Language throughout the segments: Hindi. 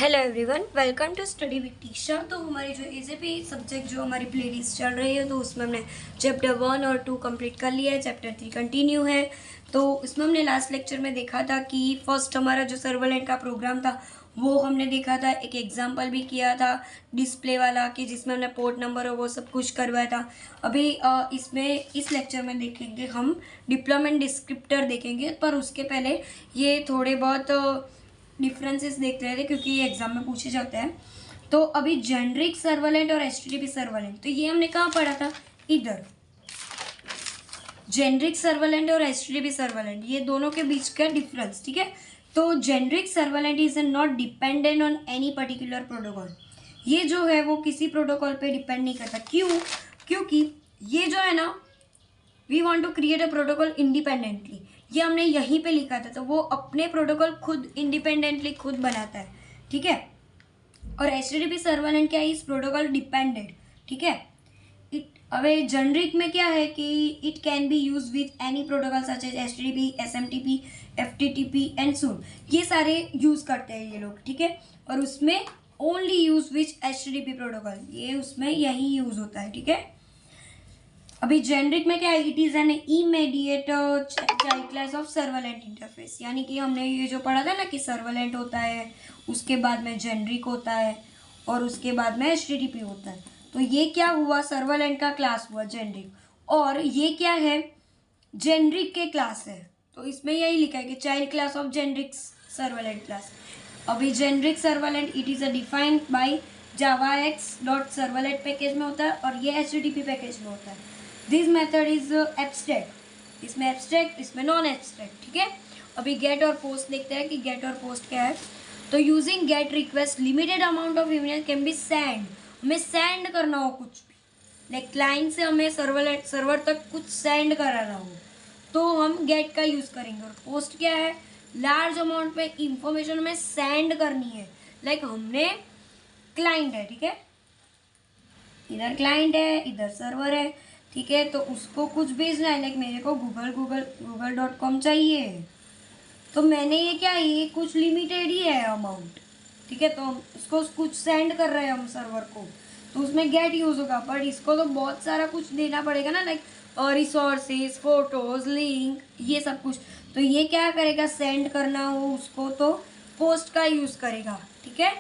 Hello everyone, welcome to study with Tisha. तो हमारी जो एजेपी सब्जेक्ट जो हमारी प्लेलिस्ट चल रही है, तो उसमें हमने चैप्टर 1 और 2 कंप्लीट कर लिया है। चैप्टर 3 कंटिन्यू है। तो इसमें हमने लास्ट लेक्चर में देखा था कि फर्स्ट हमारा जो सर्वलेंट का प्रोग्राम था वो हमने देखा था, एक एग्जाम्पल भी किया था डिस्प्ले वाला कि जिसमें हमने पोर्ट नंबर और वो सब कुछ करवाया था। अभी इसमें इस लेक्चर में देखेंगे हम डिप्लॉयमेंट डिस्क्रिप्टर देखेंगे, पर उसके पहले ये थोड़े बहुत डिफरेंसेस देख रहे थे क्योंकि ये एग्जाम में पूछे जाते हैं। तो अभी जेनरिक सर्वलेंट और एचटीटीपी सर्वलेंट, तो ये हमने कहाँ पढ़ा था? इधर। जेनरिक सर्वलेंट और एचटीटीपी सर्वलेंट, ये दोनों के बीच का डिफरेंस, ठीक है। तो generic servlet is not dependent on any particular protocol. ये जो है वो किसी प्रोटोकॉल पे डिपेंड नहीं करता। क्यों? क्योंकि ये जो है ना, we want to create a protocol independently, ये हमने यहीं पे लिखा था। तो वो अपने प्रोटोकॉल खुद इंडिपेंडेंटली खुद बनाता है, ठीक है। और एचटीटीपी सर्वलेंट क्या है? इस प्रोटोकॉल डिपेंडेंट, ठीक है। अबे जेनरिक में क्या है कि it can be use with any protocol such as HTTP, SMTP, FTTP and soon, ये सारे यूज करते हैं ये लोग, ठीक है। और उसमें only use with HTTP protocol, ये उसमें यही यूज होता है, ठीक है। अभी जेनरिक में क्या है? It is an immediate child class of servlet interface, यानी कि हमने ये जो पढ़ा था ना कि सर्वलेंट होता है, उसके बाद में जेनरिक होता है और उसके बाद में एचटीटीपी होता है। तो ये क्या हुआ? सर्वलेंट का क्लास हुआ जेनरिक, और ये क्या है? जेनरिक के क्लास है। तो इसमें यही लिखा है कि child class of generic servlet class. अभी generic servlet it is a defined by javax dot servlet package में होता है और ये एचटीटीपी पैकेज में होता है। दिस मेथड इज एब्स्ट्रैक्ट, इसमें एब्स्ट्रैक्ट, इसमें नॉन एब्स्ट्रैक्ट, ठीक है। अभी गेट और पोस्ट देखते हैं कि गेट और पोस्ट क्या है। तो using gate request limited amount of image can be send, हमें सेंड करना हो कुछ भी, लाइक क्लाइंट से हमें सर्वर तक कुछ सेंड कराना हो तो हम गेट का यूज़ करेंगे। और पोस्ट क्या है? लार्ज अमाउंट में इंफॉर्मेशन हमें सेंड करनी है, लाइक हमने क्लाइंट है, ठीक है, इधर क्लाइंट है, इधर सर्वर है, ठीक है। तो उसको कुछ भेजना है, लाइक मेरे को google.com चाहिए, तो मैंने ये क्या है, ये कुछ लिमिटेड ही है अमाउंट, ठीक है। तो हम उसको कुछ सेंड कर रहे हैं हम सर्वर को, तो उसमें गेट यूज़ होगा। बट इसको तो बहुत सारा कुछ देना पड़ेगा ना, लाइक रिसोर्सेज, फोटोज, लिंक, ये सब कुछ। तो ये क्या करेगा? सेंड करना हो उसको तो पोस्ट का यूज़ करेगा, ठीक है।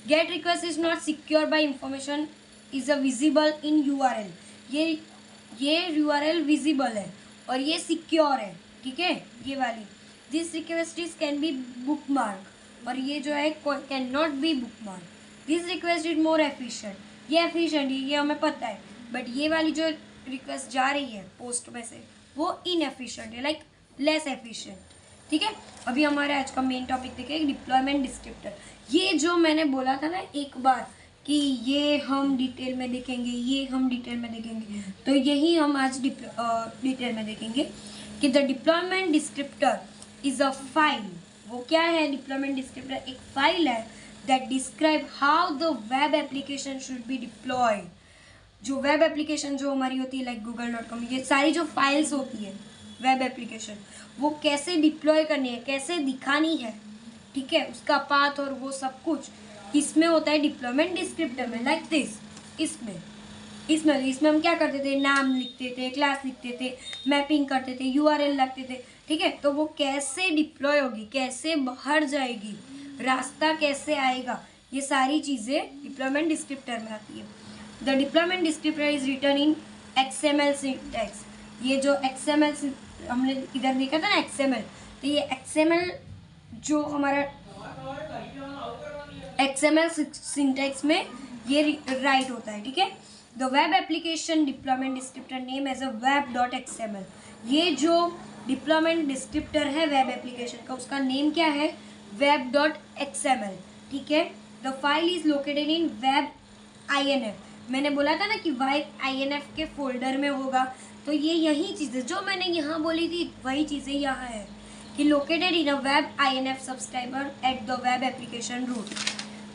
Get request is not secure by information is a visible in URL, ये यूआरएल विजिबल है और ये सिक्योर है, ठीक है, ये वाली। This request is can be bookmark, और ये जो है can not be bookmark. This request is more efficient, ये एफिशिएंट है, ये हमें पता है। बट ये वाली जो रिक्वेस्ट जा रही है पोस्ट में से वो इनएफिशिएंट है, लाइक लेस एफिशिएंट, ठीक है। अभी हमारे आज का मेन टॉपिक देखें, डिप्लॉयमेंट डिस्क्रिप्टर। ये जो मैंने बोला था ना एक बार कि ये हम डिटेल में देखेंगे, ये हम डिटेल में देखेंगे, तो यही हम आज डिटेल में देखेंगे कि the deployment descriptor is a file. वो क्या है? डिप्लॉयमेंट डिस्क्रिप्टर एक फाइल है that describe how the web application should be diploid. जो वेब एप्लीकेशन जो हमारी होती है, लाइक google.com, ये सारी जो फाइल्स होती है वेब एप्लीकेशन, वो कैसे डिप्लॉय करनी है, कैसे दिखानी है, ठीक है, उसका पाथ और वो सब कुछ इसमें होता है डिप्लॉयमेंट डिस्क्रिप्टर में, लाइक दिस। इसमें हम क्या करते थे? नाम लिखते थे, क्लास लिखते थे, मैपिंग करते थे, यूआरएल लगते थे, ठीक है। तो वो कैसे डिप्लॉय होगी, कैसे बाहर जाएगी, रास्ता कैसे आएगा, ये सारी चीज़ें डिप्लॉयमेंट डिस्क्रिप्टर में आती है। The deployment descriptor is written in XML syntax. ये जो XML हमने इधर देखा था ना, XML, तो ये XML जो हमारा XML सिंटैक्स में ये राइट होता है, ठीक है। The web application deployment descriptor name as a web.xml। ये जो डिप्लॉयमेंट डिस्क्रिप्टर है वेब एप्लीकेशन का, उसका नेम क्या है? web.xml, ठीक है। The file is located in web INF। मैंने बोला था ना कि वेब INF के फोल्डर में होगा, तो ये यही चीज़ें जो मैंने यहाँ बोली थी वही चीज़ें यहाँ है कि located in a web INF subscriber at the web application root,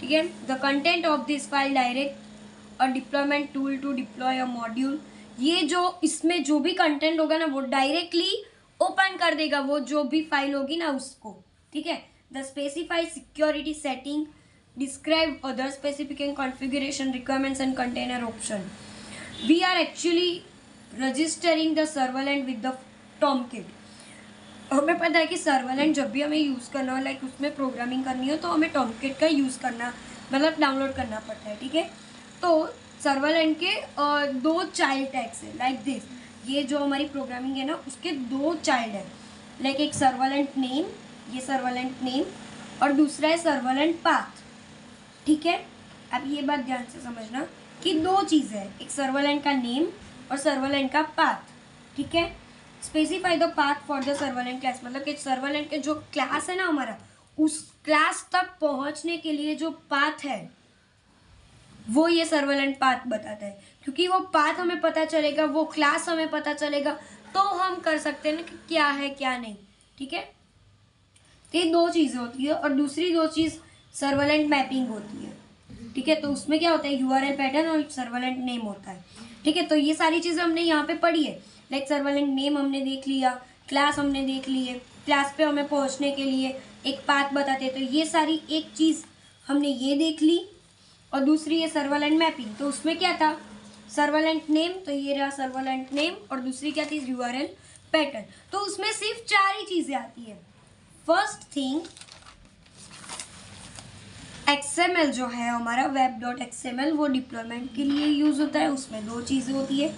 ठीक है। The content of this file direct और deployment tool to deploy a module. ये जो इसमें जो भी कंटेंट होगा ना वो डायरेक्टली ओपन कर देगा वो जो भी फाइल होगी ना उसको, ठीक है। The specified security setting describe other specific and configuration requirements and container option. We are actually registering the servlet with the Tomcat. हमें पता है कि सर्वलेंट जब भी हमें यूज़ करना हो, लाइक उसमें प्रोग्रामिंग करनी हो, तो हमें टॉमकेट का यूज़ करना, मतलब डाउनलोड करना पड़ता है, ठीक है। तो सर्वलेंट के 2 चाइल्ड टैग्स है लाइक दिस। ये जो हमारी प्रोग्रामिंग है ना, उसके 2 चाइल्ड है, लाइक एक सर्वलेंट नेम, ये सर्वलेंट नेम, और दूसरा है सर्वलेंट पाथ, ठीक है। अब ये बात ध्यान से समझना कि 2 चीज़ें हैं, एक सर्वलेंट का नेम और सर्वलेंट का पाथ, ठीक है। Specify the path for the servlet class, मतलब कि सर्वलेंट के जो क्लास है ना हमारा, उस क्लास तक पहुंचने के लिए जो पाथ है वो ये सर्वलेंट पाथ बताता है, क्योंकि वो पाथ हमें पता चलेगा, वो क्लास हमें पता चलेगा, तो हम कर सकते हैं ना कि क्या है क्या नहीं, ठीक है। तो ये 2 चीज़ें होती है, और दूसरी 2 चीज़ सर्वलेंट मैपिंग होती है, ठीक है। तो उसमें क्या होता है, यूआरएल पैटर्न और सर्वलेंट नेम होता है, ठीक है। तो ये सारी चीज़ें हमने यहाँ पे पढ़ी है, लाइक सर्वलेंट नेम हमने देख लिया, क्लास हमने देख ली है, क्लास पे हमें पहुँचने के लिए एक पाथ बताते हैं, तो ये सारी एक चीज़ हमने ये देख ली। और दूसरी है सर्वलेंट मैपिंग, तो उसमें क्या था, सर्वलेंट नेम, तो ये रहा सर्वलेंट नेम, और दूसरी क्या थी, यूआरएल पैटर्न। तो उसमें सिर्फ 4 ही चीज़ें आती है। फर्स्ट थिंग, XML जो है हमारा web.xml, वो डिप्लॉयमेंट के लिए यूज़ होता है। उसमें 2 चीज़ें होती है,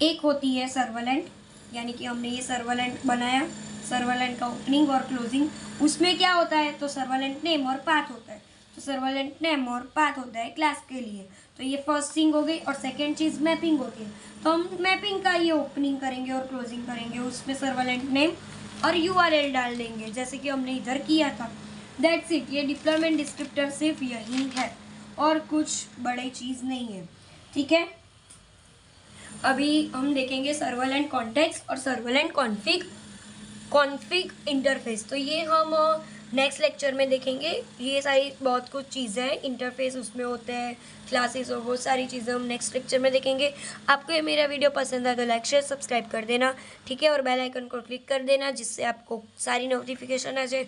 एक होती है सर्वलेंट, यानी कि हमने ये सर्वलेंट बनाया, सर्वलेंट का ओपनिंग और क्लोजिंग, उसमें क्या होता है, तो सर्वलेंट नेम और पाथ होता है, तो सर्वलेंट नेम और पाथ होता है क्लास के लिए। तो ये फर्स्ट थिंग हो गई। और सेकेंड चीज़ मैपिंग होती है, तो हम मैपिंग का ये ओपनिंग करेंगे और क्लोजिंग करेंगे, उसमें सर्वलेंट नेम और यूआरएल डाल देंगे, जैसे कि हमने इधर किया था। That's it. ये डिप्लॉयमेंट डिस्क्रिप्टर सिर्फ यही है और कुछ बड़ी चीज़ नहीं है, ठीक है। अभी हम देखेंगे सर्वलेंट कॉन्टेक्स्ट और सर्वलेंट कॉन्फ़िग इंटरफेस। तो ये हम नेक्स्ट लेक्चर में देखेंगे। ये सारी बहुत कुछ चीज़ें हैं, इंटरफेस उसमें होते हैं, क्लासेस और बहुत सारी चीज़ें हम नेक्स्ट लेक्चर में देखेंगे। आपको ये मेरा वीडियो पसंद आए तो लाइक शेयर सब्सक्राइब कर देना, ठीक है। और बेल आइकन को क्लिक कर देना, जिससे आपको सारी नोटिफिकेशन आ जाए।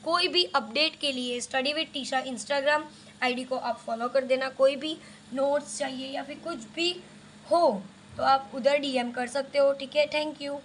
कोई भी अपडेट के लिए study with Trisha Instagram ID को आप फॉलो कर देना। कोई भी नोट्स चाहिए या फिर कुछ भी हो तो आप उधर डीएम कर सकते हो, ठीक है। Thank you.